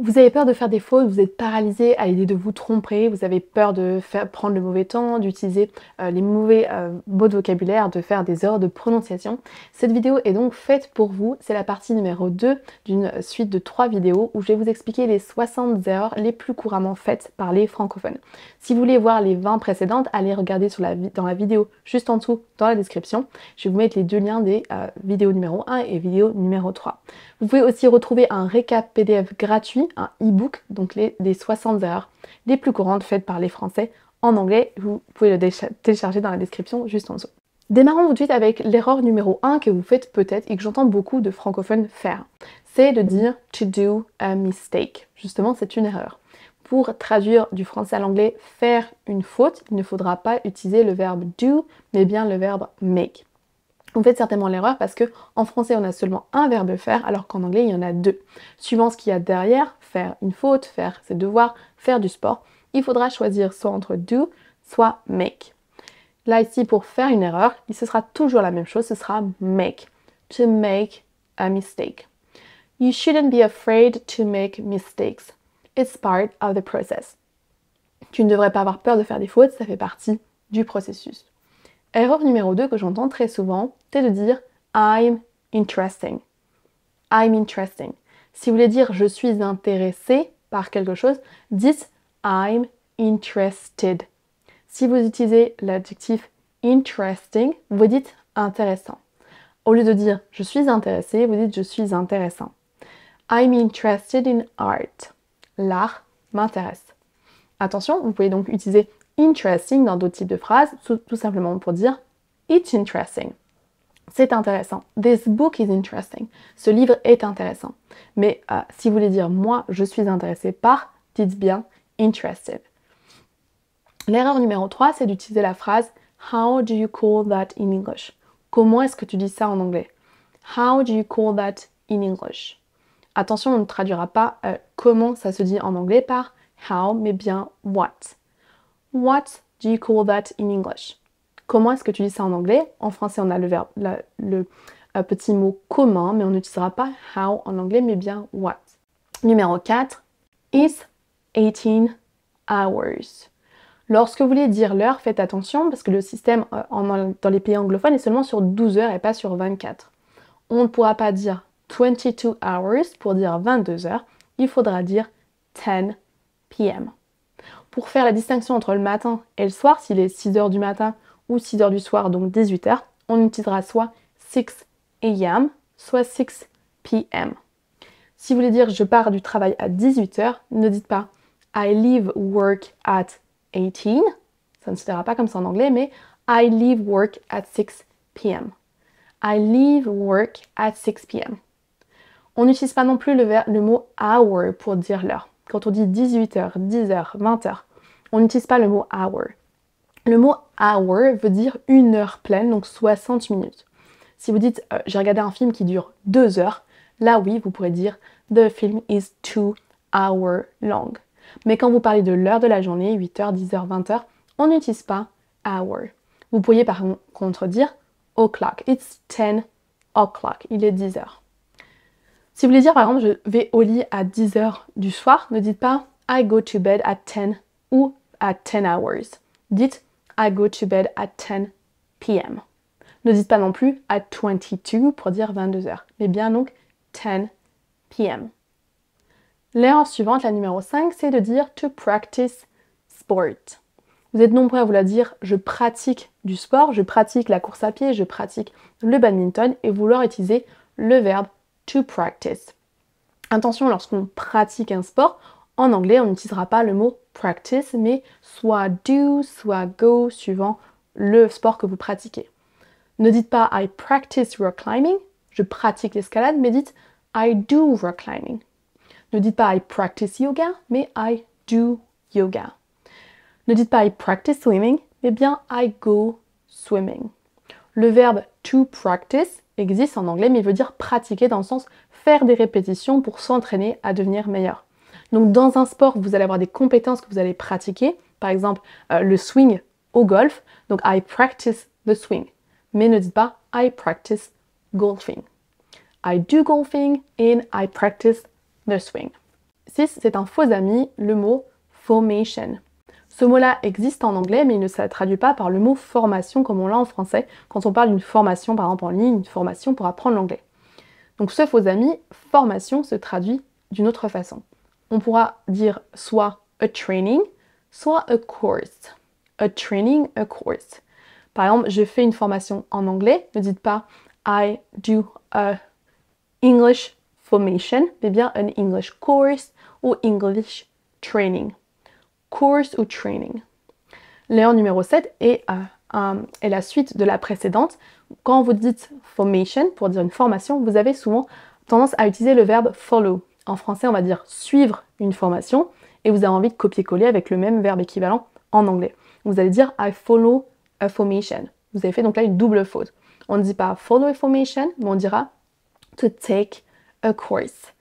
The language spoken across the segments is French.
Vous avez peur de faire des fautes, vous êtes paralysé à l'idée de vous tromper, vous avez peur de prendre le mauvais temps, d'utiliser les mauvais mots de vocabulaire, de faire des erreurs de prononciation. Cette vidéo est donc faite pour vous, c'est la partie numéro 2 d'une suite de 3 vidéos où je vais vous expliquer les 60 erreurs les plus couramment faites par les francophones. Si vous voulez voir les 20 précédentes, allez regarder dans la vidéo juste en dessous dans la description. Je vais vous mettre les deux liens des vidéos numéro 1 et vidéo numéro 3. Vous pouvez aussi retrouver un récap PDF gratuit, un e-book, donc des 60 erreurs les plus courantes faites par les Français en anglais. Vous pouvez le télécharger dans la description juste en dessous. Démarrons tout de suite avec l'erreur numéro 1 que vous faites peut-être et que j'entends beaucoup de francophones faire. C'est de dire « to do a mistake ». Justement, c'est une erreur. Pour traduire du français à l'anglais, faire une faute, il ne faudra pas utiliser le verbe « do », mais bien le verbe « make ». Vous faites certainement l'erreur parce que en français on a seulement un verbe faire alors qu'en anglais il y en a deux. Suivant ce qu'il y a derrière, faire une faute, faire ses devoirs, faire du sport, il faudra choisir soit entre do, soit make. Là ici pour faire une erreur, ce sera toujours la même chose, ce sera make. To make a mistake. You shouldn't be afraid to make mistakes. It's part of the process. Tu ne devrais pas avoir peur de faire des fautes, ça fait partie du processus. Erreur numéro 2 que j'entends très souvent, c'est de dire I'm interesting. I'm interesting. Si vous voulez dire je suis intéressé par quelque chose, dites I'm interested. Si vous utilisez l'adjectif interesting, vous dites intéressant. Au lieu de dire je suis intéressé, vous dites je suis intéressant. I'm interested in art. L'art m'intéresse. Attention, vous pouvez donc utiliser interesting dans d'autres types de phrases, tout simplement pour dire it's interesting. C'est intéressant. This book is interesting. Ce livre est intéressant. Mais si vous voulez dire moi, je suis intéressé par, dites bien interested. L'erreur numéro 3, c'est d'utiliser la phrase how do you call that in English? Comment est-ce que tu dis ça en anglais? How do you call that in English? Attention, on ne traduira pas comment ça se dit en anglais par how, mais bien what. What do you call that in English? Comment est-ce que tu dis ça en anglais? En français, on a le verbe, le petit mot commun, mais on n'utilisera pas how en anglais, mais bien what. Numéro 4, is 18 hours. Lorsque vous voulez dire l'heure, faites attention parce que le système dans les pays anglophones est seulement sur 12 heures et pas sur 24. On ne pourra pas dire 22 hours pour dire 22 heures, il faudra dire 10 p.m. Pour faire la distinction entre le matin et le soir, s'il est 6 heures du matin ou 6 heures du soir, donc 18 heures, on utilisera soit 6 a.m., soit 6 p.m. Si vous voulez dire je pars du travail à 18 heures, ne dites pas I leave work at 18, ça ne se dira pas comme ça en anglais, mais I leave work at 6 p.m. I leave work at 6 p.m. On n'utilise pas non plus le mot hour pour dire l'heure. Quand on dit 18h, 10h, 20h, on n'utilise pas le mot hour. Le mot hour veut dire une heure pleine, donc 60 minutes. Si vous dites j'ai regardé un film qui dure 2 heures, là oui, vous pourrez dire the film is 2 hours long. Mais quand vous parlez de l'heure de la journée, 8h, 10h, 20h, on n'utilise pas hour. Vous pourriez par contre dire o'clock. It's 10 o'clock. Il est 10h. Si vous voulez dire par exemple je vais au lit à 10h du soir, ne dites pas I go to bed at 10 ou at 10 hours. Dites I go to bed at 10 p.m. Ne dites pas non plus at 22 pour dire 22h, mais bien donc 10 p.m. L'erreur suivante, la numéro 5, c'est de dire to practice sport. Vous êtes nombreux à vouloir dire je pratique du sport, je pratique la course à pied, je pratique le badminton et vouloir utiliser le verbe to practice. Attention, lorsqu'on pratique un sport, en anglais, on n'utilisera pas le mot practice, mais soit do, soit go, suivant le sport que vous pratiquez. Ne dites pas I practice rock climbing, je pratique l'escalade, mais dites I do rock climbing. Ne dites pas I practice yoga, mais I do yoga. Ne dites pas I practice swimming, mais bien I go swimming. Le verbe to practice existe en anglais, mais il veut dire pratiquer dans le sens faire des répétitions pour s'entraîner à devenir meilleur. Donc dans un sport, vous allez avoir des compétences que vous allez pratiquer, par exemple le swing au golf, donc I practice the swing. Mais ne dites pas I practice golfing. I do golfing and I practice the swing. 6, c'est un faux ami, le mot formation. Ce mot-là existe en anglais, mais il ne se traduit pas par le mot formation comme on l'a en français, quand on parle d'une formation, par exemple en ligne, une formation pour apprendre l'anglais. Donc ce faux ami, formation, se traduit d'une autre façon. On pourra dire soit a training, soit a course. A training, a course. Par exemple, je fais une formation en anglais, ne dites pas I do a English formation, mais bien an English course ou English training. Course ou training. L'erreur numéro 7 est la suite de la précédente. Quand vous dites formation, pour dire une formation, vous avez souvent tendance à utiliser le verbe follow. En français, on va dire suivre une formation, et vous avez envie de copier-coller avec le même verbe équivalent en anglais. Vous allez dire I follow a formation. Vous avez fait donc là une double faute. On ne dit pas follow a formation, mais on dira to take a course.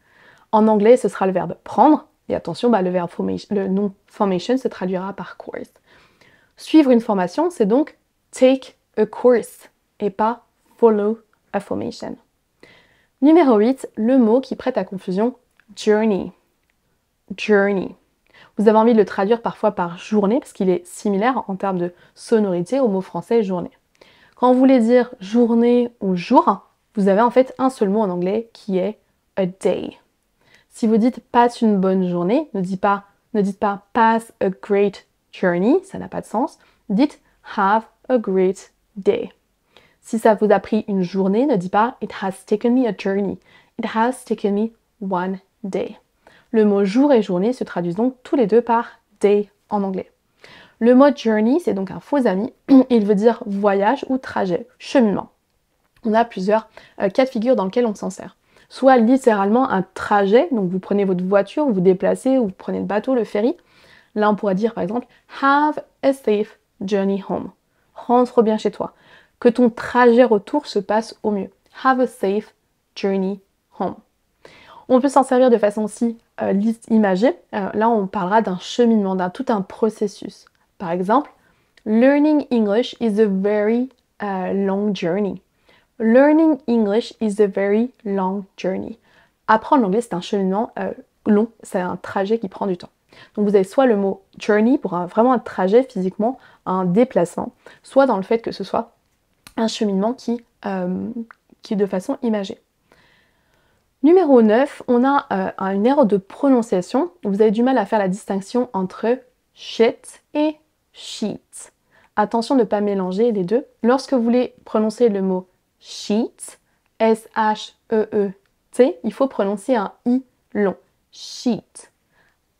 En anglais, ce sera le verbe prendre, et attention, le nom formation se traduira par course. Suivre une formation, c'est donc take a course et pas follow a formation. Numéro 8, le mot qui prête à confusion, journey. Journey. Vous avez envie de le traduire parfois par journée parce qu'il est similaire en termes de sonorité au mot français journée. Quand vous voulez dire journée ou jour, vous avez en fait un seul mot en anglais qui est a day. Si vous dites passe une bonne journée, ne dites pas pass a great journey, ça n'a pas de sens. Dites have a great day. Si ça vous a pris une journée, ne dites pas it has taken me a journey. It has taken me one day. Le mot jour et journée se traduisent donc tous les deux par day en anglais. Le mot journey, c'est donc un faux ami. Il veut dire voyage ou trajet, cheminement. On a plusieurs cas de figure dans lesquels on s'en sert. Soit littéralement un trajet, donc vous prenez votre voiture, vous vous déplacez, ou vous prenez le bateau, le ferry. Là, on pourra dire par exemple have a safe journey home. Rentre bien chez toi. Que ton trajet retour se passe au mieux. Have a safe journey home. On peut s'en servir de façon aussi imagée. Là, on parlera d'un cheminement, d'un tout un processus. Par exemple, learning English is a very long journey. Learning English is a very long journey. Apprendre l'anglais, c'est un cheminement long, c'est un trajet qui prend du temps. Donc vous avez soit le mot journey pour vraiment un trajet physiquement, un déplacement, soit dans le fait que ce soit un cheminement qui est de façon imagée. Numéro 9, on a une erreur de prononciation. Vous avez du mal à faire la distinction entre shit et sheet. Attention de ne pas mélanger les deux. Lorsque vous voulez prononcer le mot sheet, S-H-E-E-T, il faut prononcer un I long. Sheet.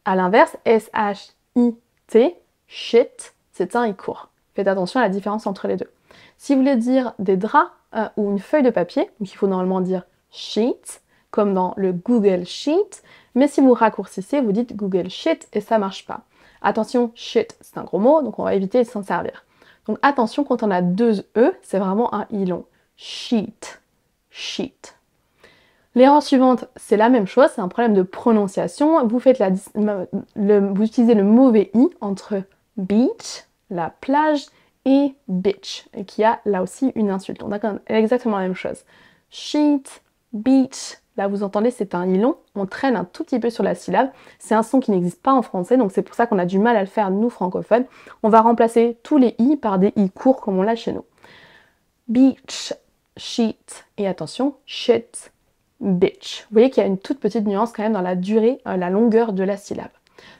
A l'inverse, S-H-I-T, shit, c'est un I court. Faites attention à la différence entre les deux. Si vous voulez dire des draps ou une feuille de papier, donc il faut normalement dire sheet, comme dans le Google Sheet, mais si vous raccourcissez, vous dites Google Sheet et ça marche pas. Attention, shit, c'est un gros mot, donc on va éviter de s'en servir. Donc attention, quand on a deux E, c'est vraiment un I long. Sheet, sheet. L'erreur suivante, c'est la même chose, c'est un problème de prononciation. Vous utilisez le mauvais I entre beach, la plage, et bitch, qui a là aussi une insulte. On a exactement la même chose. Sheet, beach, là vous entendez, c'est un I long. On traîne un tout petit peu sur la syllabe. C'est un son qui n'existe pas en français, donc c'est pour ça qu'on a du mal à le faire, nous, francophones. On va remplacer tous les I par des I courts, comme on l'a chez nous. Beach, sheet, et attention, shit, bitch. Vous voyez qu'il y a une toute petite nuance quand même dans la durée, la longueur de la syllabe.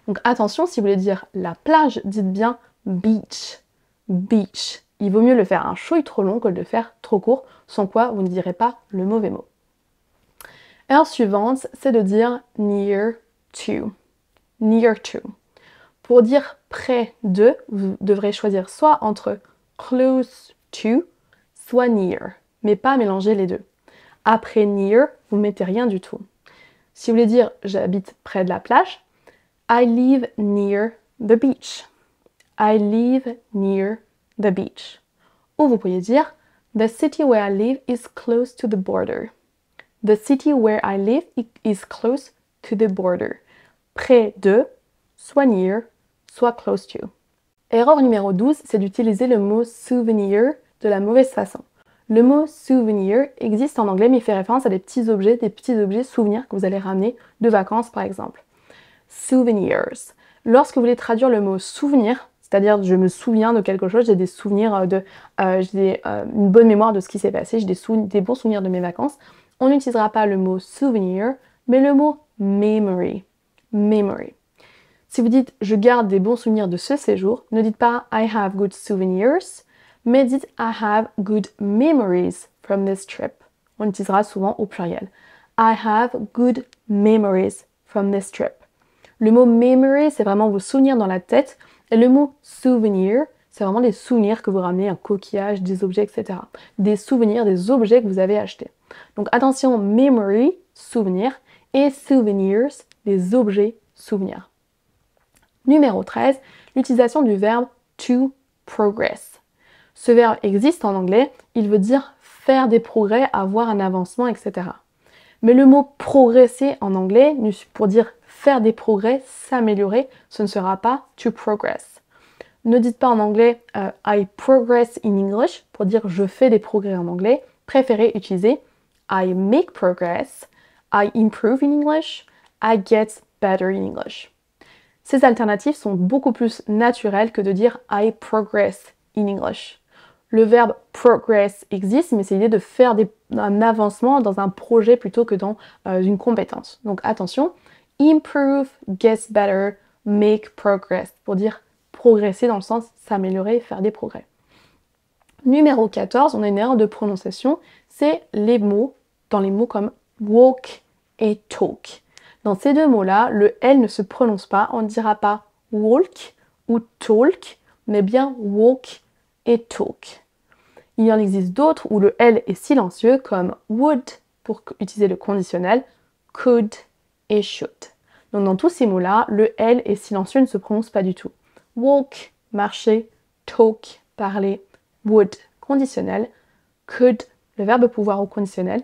Donc attention, si vous voulez dire la plage, dites bien beach, beach. Il vaut mieux le faire un chouille trop long que de le faire trop court, sans quoi vous ne direz pas le mauvais mot. Erreur suivante, c'est de dire near to. Near to. Pour dire près de, vous devrez choisir soit entre close to, soit near, mais pas mélanger les deux. Après near, vous ne mettez rien du tout. Si vous voulez dire j'habite près de la plage, I live near the beach. I live near the beach. Ou vous pourriez dire the city where I live is close to the border. The city where I live is close to the border. Près de, soit near, soit close to. Erreur numéro 12, c'est d'utiliser le mot souvenir de la mauvaise façon. Le mot souvenir existe en anglais mais il fait référence à des petits objets souvenirs que vous allez ramener de vacances par exemple. souvenirs. Lorsque vous voulez traduire le mot souvenir, c'est-à-dire je me souviens de quelque chose, j'ai des souvenirs une bonne mémoire de ce qui s'est passé, j'ai des bons souvenirs de mes vacances, on n'utilisera pas le mot souvenir, mais le mot memory. Memory. Si vous dites je garde des bons souvenirs de ce séjour, ne dites pas I have good souvenirs, mais dites I have good memories from this trip. On utilisera souvent au pluriel. I have good memories from this trip. Le mot memory, c'est vraiment vos souvenirs dans la tête. Et le mot souvenir, c'est vraiment des souvenirs que vous ramenez, un coquillage, des objets, etc. Des souvenirs, des objets que vous avez achetés. Donc attention, memory, souvenir, et souvenirs, des objets, souvenirs. Numéro 13, l'utilisation du verbe to progress. Ce verbe existe en anglais, il veut dire faire des progrès, avoir un avancement, etc. Mais le mot progresser en anglais, pour dire faire des progrès, s'améliorer, ce ne sera pas to progress. Ne dites pas en anglais I progress in English pour dire je fais des progrès en anglais. Préférez utiliser I make progress, I improve in English, I get better in English. Ces alternatives sont beaucoup plus naturelles que de dire I progress in English. Le verbe progress existe, mais c'est l'idée de faire un avancement dans un projet plutôt que dans une compétence. Donc attention, improve, get better, make progress, pour dire progresser dans le sens s'améliorer, faire des progrès. Numéro 14, on a une erreur de prononciation, c'est les mots, dans les mots comme walk et talk. Dans ces deux mots-là, le L ne se prononce pas, on ne dira pas walk ou talk, mais bien walk et talk. Il en existe d'autres où le L est silencieux, comme would pour utiliser le conditionnel, could et should. Donc dans tous ces mots-là, le L est silencieux, ne se prononce pas du tout. Walk, marcher, talk, parler, would, conditionnel, could, le verbe pouvoir au conditionnel,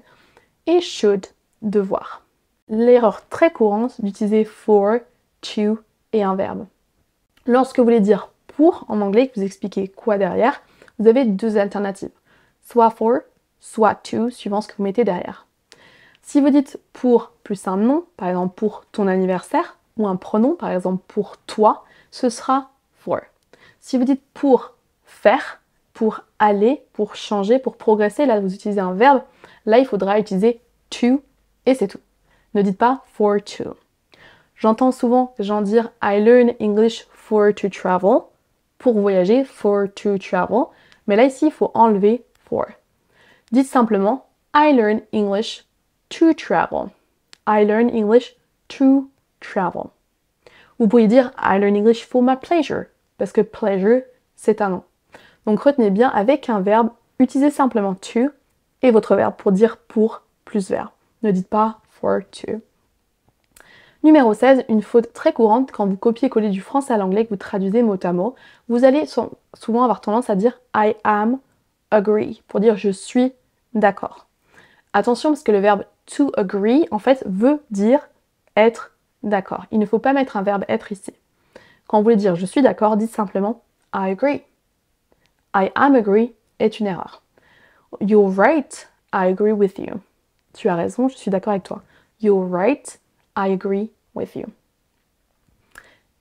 et should, devoir. L'erreur très courante d'utiliser for, to et un verbe. Lorsque vous voulez dire pour en anglais, que vous expliquez quoi derrière, vous avez deux alternatives. Soit for, soit to, suivant ce que vous mettez derrière. Si vous dites pour plus un nom, par exemple pour ton anniversaire, ou un pronom, par exemple pour toi, ce sera for. Si vous dites pour faire, pour aller, pour changer, pour progresser, là vous utilisez un verbe, là il faudra utiliser to et c'est tout. Ne dites pas for to. J'entends souvent des gens dire I learn English for to travel, pour voyager, for to travel, mais là ici il faut enlever for. Dites simplement I learn English to travel. I learn English to travel. Vous pouvez dire I learn English for my pleasure, parce que pleasure, c'est un nom. Donc retenez bien, avec un verbe, utilisez simplement to et votre verbe pour dire pour plus verbe. Ne dites pas for to. Numéro 16, une faute très courante quand vous copiez-collez du français à l'anglais que vous traduisez mot à mot. Vous allez souvent avoir tendance à dire I am agree, pour dire je suis d'accord. Attention parce que le verbe to agree, en fait, veut dire être d'accord. Il ne faut pas mettre un verbe être ici. Quand vous voulez dire je suis d'accord, dites simplement I agree. I am agree est une erreur. You're right, I agree with you. Tu as raison, je suis d'accord avec toi. You're right, I agree with you.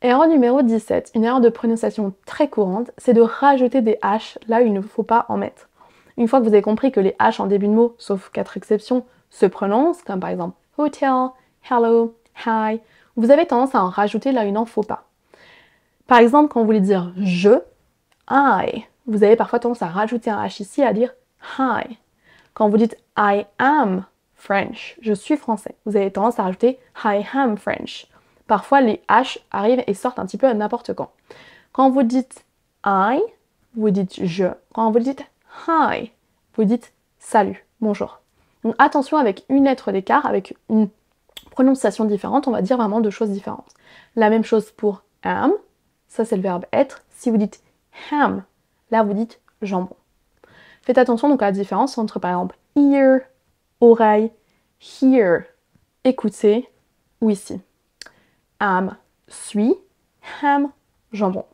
Erreur numéro 17, une erreur de prononciation très courante, c'est de rajouter des H là où il ne faut pas en mettre. Une fois que vous avez compris que les H en début de mot, sauf 4 exceptions, se prononcent, comme par exemple hotel, hello, hi, vous avez tendance à en rajouter là où il n'en faut pas. Par exemple, quand vous voulez dire je, I, vous avez parfois tendance à rajouter un H ici à dire hi. Quand vous dites I am French, je suis français, vous avez tendance à rajouter I am French. Parfois, les H arrivent et sortent un petit peu à n'importe quand. Quand vous dites I, vous dites je. Quand vous dites hi, vous dites salut, bonjour. Donc attention, avec une lettre d'écart, avec une prononciation différente, on va dire vraiment deux choses différentes. La même chose pour am, ça c'est le verbe être. Si vous dites ham, là vous dites jambon. Faites attention donc à la différence entre par exemple ear, oreille, hear, écouter ou ici. Am, suis, ham, jambon.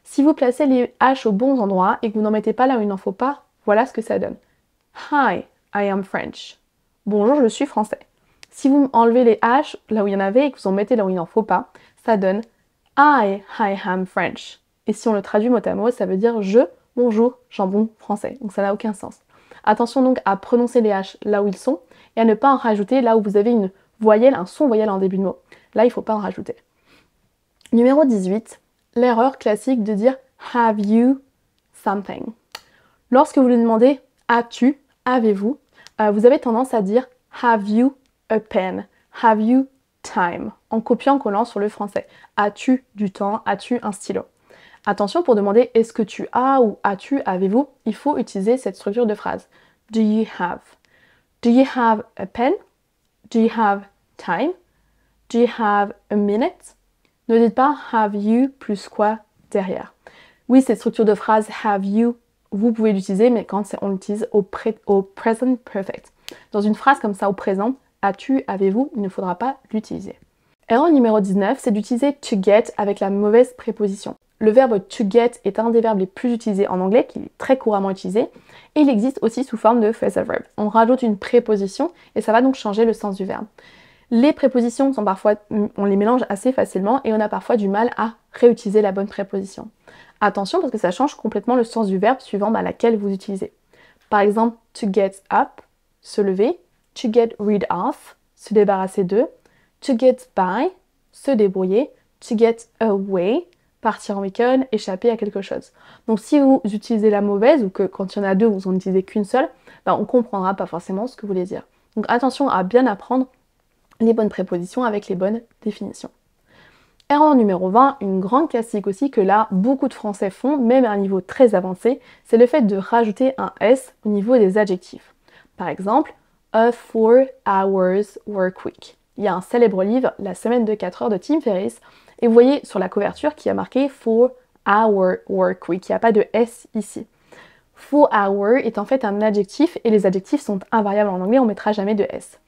Si vous placez les H aux bons endroits et que vous n'en mettez pas là où il n'en faut pas, voilà ce que ça donne. Hi, I am French. Bonjour, je suis français. Si vous enlevez les H là où il y en avait et que vous en mettez là où il n'en faut pas, ça donne I am French. Et si on le traduit mot à mot, ça veut dire je, bonjour, jambon français. Donc ça n'a aucun sens. Attention donc à prononcer les H là où ils sont et à ne pas en rajouter là où vous avez une voyelle, un son voyelle en début de mot. Là, il ne faut pas en rajouter. Numéro 18, l'erreur classique de dire have you something. Lorsque vous lui demandez as-tu, avez-vous, vous avez tendance à dire have you a pen, have you time, en copiant-collant sur le français. As-tu du temps, as-tu un stylo? Attention, pour demander est-ce que tu as ou as-tu, avez-vous, il faut utiliser cette structure de phrase. Do you have? Do you have a pen? Do you have time? Do you have a minute? Ne dites pas have you plus quoi derrière. Oui, cette structure de phrase have you, vous pouvez l'utiliser, mais quand on l'utilise au present perfect. Dans une phrase comme ça au présent, as-tu, avez-vous, il ne faudra pas l'utiliser. Erreur numéro 19, c'est d'utiliser to get avec la mauvaise préposition. Le verbe to get est un des verbes les plus utilisés en anglais, qui est très couramment utilisé, et il existe aussi sous forme de phrasal verb. On rajoute une préposition et ça va donc changer le sens du verbe. Les prépositions sont parfois, on les mélange assez facilement et on a parfois du mal à réutiliser la bonne préposition. Attention parce que ça change complètement le sens du verbe suivant laquelle vous utilisez. Par exemple, to get up, se lever, to get rid of, se débarrasser de, to get by, se débrouiller, to get away, partir en week-end, échapper à quelque chose. Donc si vous utilisez la mauvaise ou que quand il y en a deux, vous n'en utilisez qu'une seule, on ne comprendra pas forcément ce que vous voulez dire. Donc attention à bien apprendre les bonnes prépositions avec les bonnes définitions. Erreur numéro 20, une grande classique aussi que là, beaucoup de Français font, même à un niveau très avancé, c'est le fait de rajouter un S au niveau des adjectifs. Par exemple, a 4 hours work week. Il y a un célèbre livre, La semaine de 4 heures de Tim Ferriss, et vous voyez sur la couverture qu'il y a marqué 4 hour work week. Il n'y a pas de S ici. 4 hour est en fait un adjectif et les adjectifs sont invariables en anglais, on ne mettra jamais de S.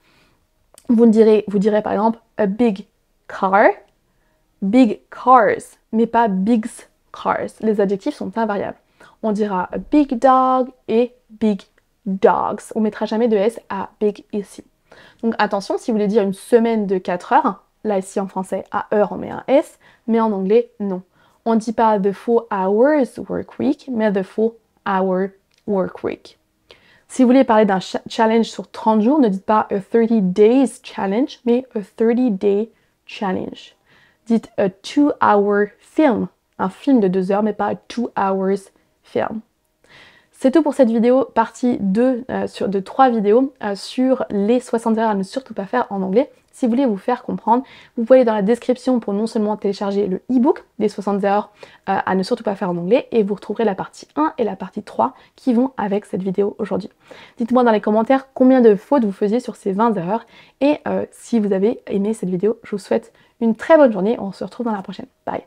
Vous direz par exemple a big car, big cars, mais pas bigs cars. Les adjectifs sont invariables. On dira a big dog et big dogs. On ne mettra jamais de S à big ici. Donc attention, si vous voulez dire une semaine de 4 heures, là ici en français à heure on met un S, mais en anglais non. On ne dit pas the 4 hours work week, mais the 4 hour work week. Si vous voulez parler d'un challenge sur 30 jours, ne dites pas a 30 days challenge, mais a 30 day challenge. Dites a 2 hour film, un film de 2 heures, mais pas a 2 hours film. C'est tout pour cette vidéo, partie 2 de 3 vidéos sur les 60 erreurs à ne surtout pas faire en anglais. Si vous voulez vous faire comprendre, vous pouvez aller dans la description pour non seulement télécharger le e-book des 60 erreurs à ne surtout pas faire en anglais, et vous retrouverez la partie 1 et la partie 3 qui vont avec cette vidéo aujourd'hui. Dites-moi dans les commentaires combien de fautes vous faisiez sur ces 20 erreurs, et si vous avez aimé cette vidéo, je vous souhaite une très bonne journée, on se retrouve dans la prochaine. Bye!